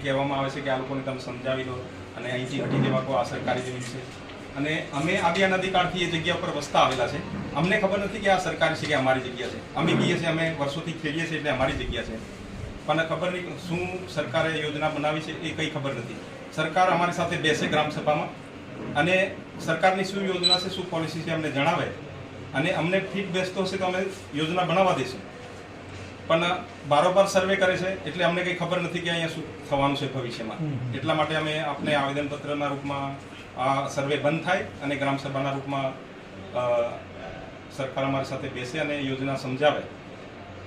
કહેવામાં આવે છે કે આ લોકોને તમે સમજાવી દો અને અહીંથી હટી દેવા કહો, આ સરકારી જમીન છે. અને અમે આદિ અનાદિકાળથી એ જગ્યા પર વસતા આવેલા છે. અમને ખબર નથી કે આ સરકારી છે કે અમારી જગ્યા છે. અમે કહીએ છીએ અમે વર્ષોથી ખેડીએ છીએ એટલે અમારી જગ્યા છે, પણ ખબર નહીં શું સરકારે યોજના બનાવી છે એ કંઈ ખબર નથી. સરકાર અમારી સાથે બેસે ગ્રામસભામાં અને સરકારની શું યોજના છે, શું પોલિસી છે અમને જણાવે અને અમને ફીટ બેસતો હશે તો અમે યોજના બનાવવા દઈશું. પણ બારોબાર સર્વે કરે છે એટલે અમને કંઈ ખબર નથી કે અહીંયા શું થવાનું છે ભવિષ્યમાં. એટલા માટે અમે આપને આવેદનપત્રના રૂપમાં આ સર્વે બંધ થાય અને ગ્રામસભાના રૂપમાં સરકાર અમારી સાથે બેસે અને યોજના સમજાવે,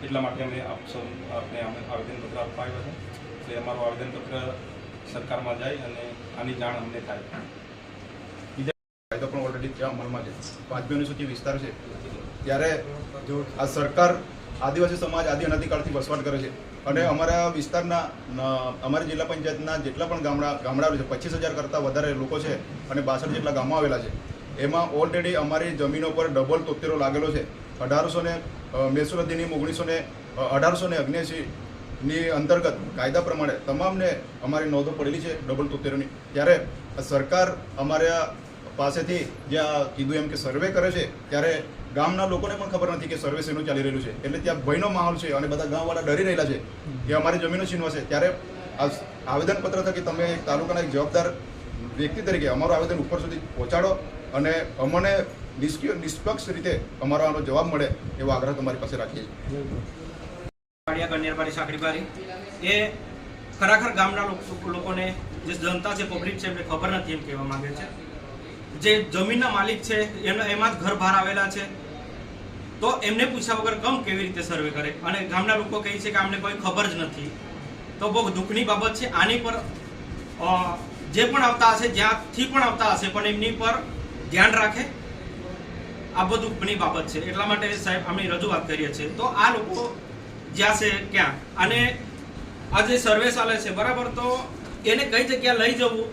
એટલા માટે અમે આપને આવેદનપત્ર આપવા આવ્યા છે. એટલે અમારું આવેદનપત્ર સરકારમાં જાય અને આની જાણ અમને થાય. કાયદો પણ ઓલરેડી ત્યાં અમલમાં છે. 5મી અનુસૂચિ વિસ્તાર છે ત્યારે જો આ સરકાર આદિવાસી સમાજ આદિ અનાદિકાળથી વસવાટ કરે છે અને અમારા વિસ્તારના અમારી જિલ્લા પંચાયતના જેટલા પણ ગામડાઓ છે 25,000 કરતાં વધારે લોકો છે અને 62 જેટલા ગામો આવેલા છે. એમાં ઓલરેડી અમારી જમીનો પર ડબલ તોતેરો લાગેલો છે. 1800 મહેસૂલ અધિનિયમ 1879ની અંતર્ગત કાયદા પ્રમાણે તમામને અમારી નોંધો પડેલી છે ડબલ તોતેરોની. ત્યારે સરકાર અમારા પાસેથી જ્યાં કીધું એમ કે સર્વે કરે છે ત્યારે ગામના લોકોને પણ ખબર નથી કે સર્વે શેનું ચાલી રહેલું છે. એટલે ત્યાં ભયનો માહોલ છે અને બધા ગામવાળા ડરી રહેલા છે કે અમારી જમીનો છીનવાશે. ત્યારે આ આવેદનપત્ર થકી તમે તાલુકાના એક જવાબદાર વ્યક્તિ તરીકે અમારું આવેદન ઉપર સુધી પહોંચાડો અને અમને નિષ્પક્ષ રીતે અમારો આનો જવાબ મળે એવો આગ્રહ તમારી પાસે રાખીએ છીએ. કન્યારબારી સાંકડીબારી એ ખરેખર ગામના લોકોને જે જનતા છે, પબ્લિક છે, એમને ખબર નથી એમ કહેવા માંગે છે. જે જમીનના માલિક છે એમાં જ ઘર બહાર આવેલા છે તો એમને પૂછ્યા વગર કેવી રીતે સર્વે કરે? અને ગામના લોકો કહે છે કે અમને કોઈ ખબર જ નથી. તો બહુ દુઃખની બાબત છે. આની પર જે પણ આવતા હશે, જ્યાંથી પણ આવતા હશે, પણ એમની પર ધ્યાન રાખે. આ બહુ દુઃખની બાબત છે. એટલા માટે સાહેબ અમે રજૂઆત કરીએ છીએ. તો આ લોકો જ્યાં છે ક્યાં અને આ જે સર્વે ચાલે છે બરાબર, તો એને કઈ જગ્યા લઈ જવું,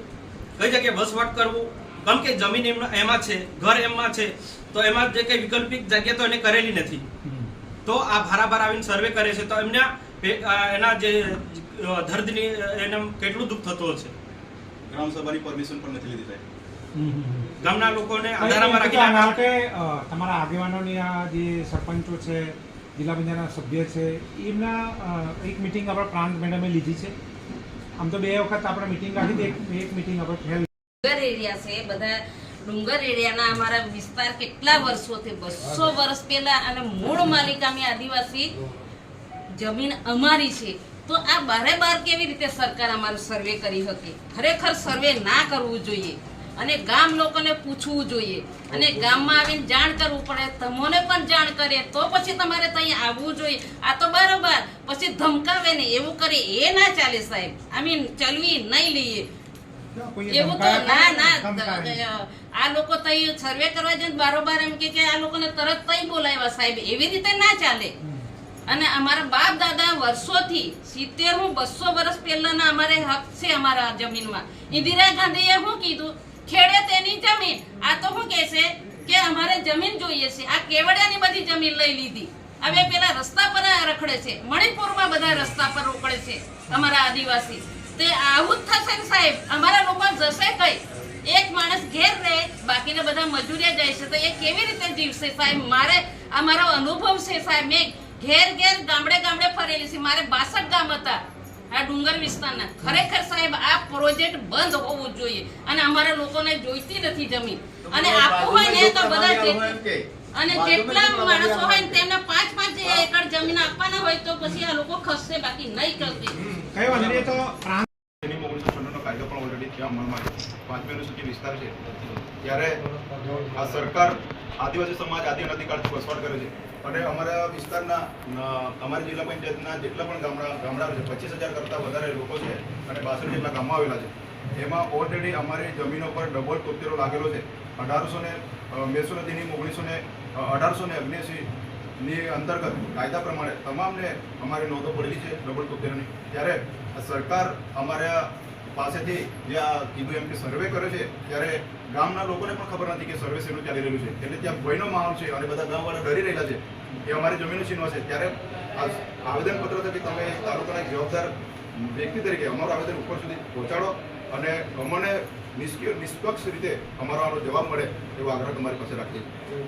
કઈ જગ્યાએ વસવાટ કરવું, કેમ કે જમીન એમાં છે, ઘર એમાં છે, તો એમાં જે કઈ વૈકલ્પિક જગ્યા તો એને કરેલી નથી. તો આ ભારાભાર આવીને સર્વે કરે છે તો એમને એના જે દર્દની એને કેટલું દુઃખ થતું હશે. ગ્રામસભાની પરમિશન પણ નથી લીધી સાહેબ. ગામના લોકોને આધારમાં રાખીને તમારા આગેવાનોની આ જે સરપંચો છે, જિલ્લા પંચાયતના સભ્ય છે, એમના એક મિટિંગ આપણે પ્રાંત મેડમે લીધી છે. આમ તો 2 વખત આપણે મિટિંગ રાખી હતી, એક મિટિંગ આપણે ફેલ. ડુંગર એરિયા છે, બધા ડુંગર એરિયાના અમારા વિસ્તાર કેટલા વર્ષોથી 200 વર્ષ પહેલા અને મૂળ માલિકાની આદિવાસી જમીન અમારી છે. તો આ બાર કેવી રીતે સરકાર અમારું સર્વે કરી શકે? ખરેખર સર્વે ના કરવું જોઈએ અને ગામ લોકોને પૂછવું જોઈએ અને ગામમાં આવીને જાણ કરવું પડે. તમને પણ જાણ કરે તો પછી તમારે ત્યાં આવવું જોઈએ. આ તો બરોબર પછી ધમકાવે ને એવું કરે એ ના ચાલે સાહેબ. ચલવી નહીં લઈએ એવું તો ના. આ લોકો તઈ સર્વે કરવા જઈને બારોબાર એમ કે આ લોકોને તરત તઈ બોલાવ્યા સાહેબ, એવી રીતે ના ચાલે. અને અમારા બાપ દાદા વર્ષોથી 70-200 વર્ષ પહેલાના અમારે હક છે અમારા જમીનમાં. ઇન્દિરા ગાંધીએ શું કીધું? ખેડે તેની જમીન. આ તો શું કહે છે કે અમારે જમીન જોઈએ છે. આ કેવડિયાની બધી જમીન લઈ લીધી. હવે પેલા રસ્તા પર રખડે છે, મણિપુરમાં બધા રસ્તા પર રોકડે છે અમારા આદિવાસી. તે આવું જ થશે ને સાહેબ. અમારા લોકો જશે કઈ? એક માણસ ઘેર રહે, બાકીના બધા મજૂરિયા જાય છે તો એ કેવી રીતે જીવશે સાહેબ? આ મારો અનુભવ છે સાહેબ. મેં ઘેર ગામડે ફરેલી છે. મારે 62 ગામ હતા આ ડુંગર વિસ્તારના. ખરેખર સાહેબ આ પ્રોજેક્ટ બંધ હોવું જોઈએ અને અમારા લોકોને જોઈતી નથી જમીન. અને આપવું હોય ને તો બધા અને જેટલા માણસો હોય ને તેમને 5-5 એકર જમીન આપવાના હોય તો પછી આ લોકો ખસશે, બાકી નહીં કરશે. કઈ વાંધો નહીં. તો 1996નો કાયદો પણ ઓલરેડી ત્યાં અમલમાં છે. 5મી અનુસૂચિ વિસ્તાર છે ત્યારે આ સરકાર આદિવાસી સમાજ આદિ અનાદિકાળથી વસવાટ કરે છે અને અમારા વિસ્તારના અમારી જિલ્લા પંચાયતના જેટલા પણ ગામડાઓ છે 25,000 કરતાં વધારે લોકો છે અને 62 જેટલા ગામો આવેલા છે. એમાં ઓલરેડી અમારી જમીનો પર ડબલ તોતેરો લાગેલો છે. 1800 મહેસૂલ અધિનિયમ 1879ની અંતર્ગત કાયદા પ્રમાણે તમામને અમારી નોંધો પડેલી છે ડબલ તોતેરોની. ત્યારે સરકાર અમારા પાસેથી જ્યાં કીધું એમ કે સર્વે કરે છે ત્યારે ગામના લોકોને પણ ખબર નથી કે સર્વે શેનું ચાલી રહ્યું છે. એટલે ત્યાં ભયનો માહોલ છે અને બધા ગામવાળા ડરી રહેલા છે કે અમારી જમીનો છીનવાશે. ત્યારે આ આવેદનપત્ર થકી તમે તાલુકાના એક જવાબદાર વ્યક્તિ તરીકે અમારું આવેદન ઉપર સુધી પહોંચાડો અને અમને નિષ્પક્ષ રીતે અમારો આનો જવાબ મળે એવો આગ્રહ તમારી પાસે રાખીએ છીએ.